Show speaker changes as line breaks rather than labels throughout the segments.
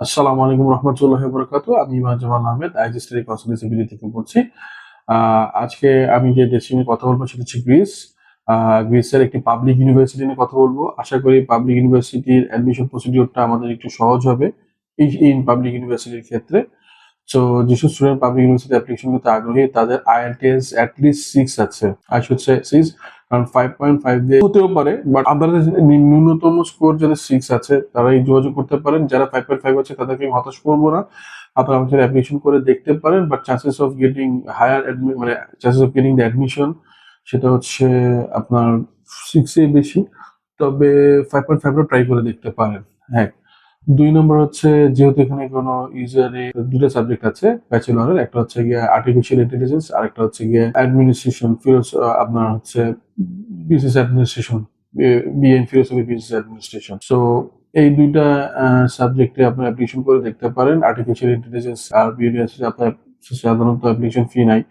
আসসালামু আলাইকুম রহমতুল্লাহি ওয়া বারাকাতুহু। আমি Iman Jamal Ahmed IG study consultancy থেকে বলছি। আজকে আমি যে দেশটি নিয়ে কথা বলবো সেটা হচ্ছে গ্রিস। গ্রিসের একটি পাবলিক ইউনিভার্সিটি নিয়ে কথা বলবো। আশা করি পাবলিক ইউনিভার্সিটির অ্যাডমিশন প্রসিডিউরটা আমাদের একটু সহজ হবে এই পাবলিক ইউনিভার্সিটির ক্ষেত্রে। সো যেসব স্টুডেন্ট পাবলিক ইউনিভার্সিটি অ্যাপ্লিকেশন করতে আগ্রহী তাদের আইএলটিএস অ্যাটলিস্ট 6 আছে। আই শুড সে 6, কারণ 5.5 দিয়ে হতেও পারে, বাট আপনাদের ন্যূনতম স্কোর যাদের 6 আছে তারাই যোগাযোগ করতে পারেন। যারা 5.5 আছে তাদেরকে আমি হতাশ করবো না, আপনারা আমাদের সাথে অ্যাপ্লিকেশন করে দেখতে পারেন। But chances of getting higher মানে chances of getting the admission সেটা হচ্ছে আপনার 6 এ বেশি। তবে 5.5 ট্রাই করে দেখতে পারেন। হ্যাঁ, 2 নম্বর হচ্ছে, যেহেতু এখানে কোনো ইউজারে দুটো সাবজেক্ট আছে ব্যাচেলরের, একটা হচ্ছে গিয়ে আর্টিফিশিয়াল ইন্টেলিজেন্স আর একটা হচ্ছে গিয়ে অ্যাডমিনিস্ট্রেশন, আপনার হচ্ছে business administration, BA in philosophy business administration. So এই দুইটা সাবজেক্টে আপনার অ্যাপ্লিকেশন করে দেখতে পারেন। আর্টিফিশিয়াল ইন্টেলিজেন্স আর বিএনএস আপনার সাধারণত অ্যাপ্লিকেশন ফি নাই,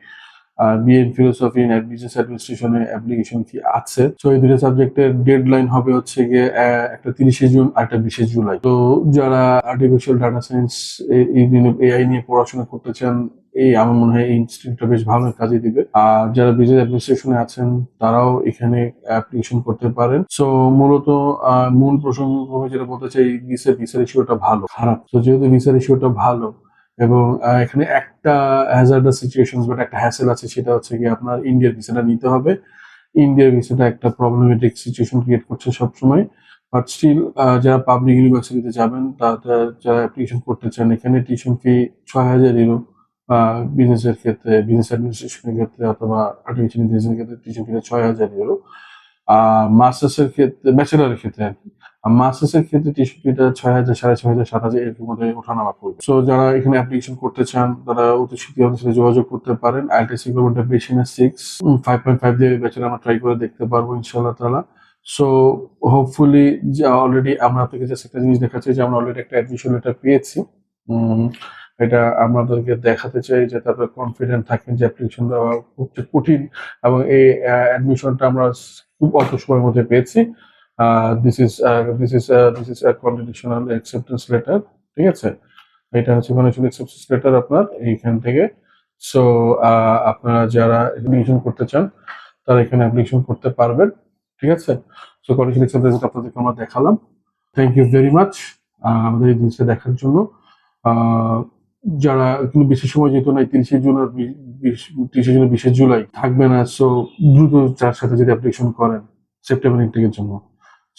আর BA in philosophy and business অ্যাডমিনিস্ট্রেশনে অ্যাপ্লিকেশন ফি আছে। তো এই দুটো সাবজেক্টের ডেডলাইন হবে হচ্ছে গিয়ে একটা 30শে জুন আর একটা 20শে জুলাই। তো যারা আর্টিফিশিয়াল ডাটা সায়েন্স, এআই নিয়ে পড়াশোনা করতে চান, আমার মনে হয় এই ইনস্টিটিউটটা বেশ ভালো কাজে দিবে। আর যারা বিজনেস অ্যাডমিনিস্ট্রেশনে আছেন তারাও এখানে অ্যাপ্লিকেশন করতে পারেন। সো মূলত মূল প্রসঙ্গ যেটা বলতে চাই, ভিসার ইস্যুটা ভালো খারাপ। তো যেহেতু ভিসার ইস্যুটা ভালো এবং এখানে একটা হ্যাজার্ডাস সিচুয়েশন বা একটা হ্যাসেল আছে, সেটা হচ্ছে কি আপনার ইন্ডিয়ার ভিসাটা নিতে হবে। ইন্ডিয়ার ভিসাটা একটা প্রবলেমেটিক সিচুয়েশন ক্রিয়েট করছে সবসময়। বাট স্টিল যারা পাবলিক ইউনিভার্সিটিতে যাবেন, তারা যারা অ্যাপ্লিকেশন করতে চান, এখানে টিউশন ফি 6,000 ইউরো। বিজনেসের ক্ষেত্রে, বিজনেস অ্যাডমিনিস্ট্রেশনের ক্ষেত্রে অথবা আর্টিফিশিয়াল ইন্টেলিজেন্সের ক্ষেত্রে টিউশন ফিটা 6,000 ইউরো। মাস্টার্সের ক্ষেত্রে, ব্যাচেলারের ক্ষেত্রে আর কি, মাস্টার্সের ক্ষেত্রে টিউশন ফিটা 6,000, 6,500, 7,000 এরকম মধ্যে ওঠানামা করবে। সো যারা এখানে অ্যাপ্লিকেশন করতে চান তারা অতি শীঘ্রই আমাদের সাথে যোগাযোগ করতে পারেন। আইএলটিএস রিকোয়ারমেন্টটা বেশি না, 6, 5.5 দিয়ে ব্যাচেলার আমরা ট্রাই করে দেখতে পারবো ইনশাআল্লাহ তাআলা। সো হোপফুলি, যে অলরেডি আমরা আপনাকে জাস্ট একটা জিনিস দেখাচ্ছি যে আমরা অলরেডি একটা অ্যাডমিশন লেটার পেয়েছি। এটা আমাদেরকে দেখাতে চাই যাতে আপনারা কনফিডেন্ট থাকেন যে অ্যাপ্লিকেশন দেওয়া খুব কঠিন এবং এই অ্যাডমিশনটা আমরা খুব অল্প সময়ের মধ্যে পেয়েছি। This is conditional acceptance letter. ঠিক আছে, এটা হচ্ছে কন্ডিশনাল অ্যাকসেপ্টেন্স লেটার আপনার এইখান থেকে। সো আপনারা যারা অ্যাডমিশন করতে চান তারা এখানে অ্যাপ্লিকেশন করতে পারবেন। ঠিক আছে, সো কন্ডিশনাল অ্যাকসেপ্টেন্স আপনাদেরকে আমরা দেখালাম। থ্যাংক ইউ ভেরি মাচ আমাদের এই জিনিসটা দেখার জন্য। যারা কিন্তু বেশি সময় যেত না, 30শে জুন আর 30শে জুন 20শে জুলাই থাকবে না। সো দ্রুত যার সাথে যদি অ্যাপ্লিকেশন করেন সেপ্টেম্বর ইনটেকের জন্য,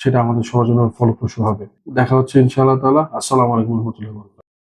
সেটা আমাদের সবার জন্য ফলপ্রসূ হবে। দেখা হচ্ছে ইনশাআল্লাহ তাআলা। আসসালামু আলাইকুম ওয়া রাহমাতুল্লাহি ওয়া বারাকাতুহু।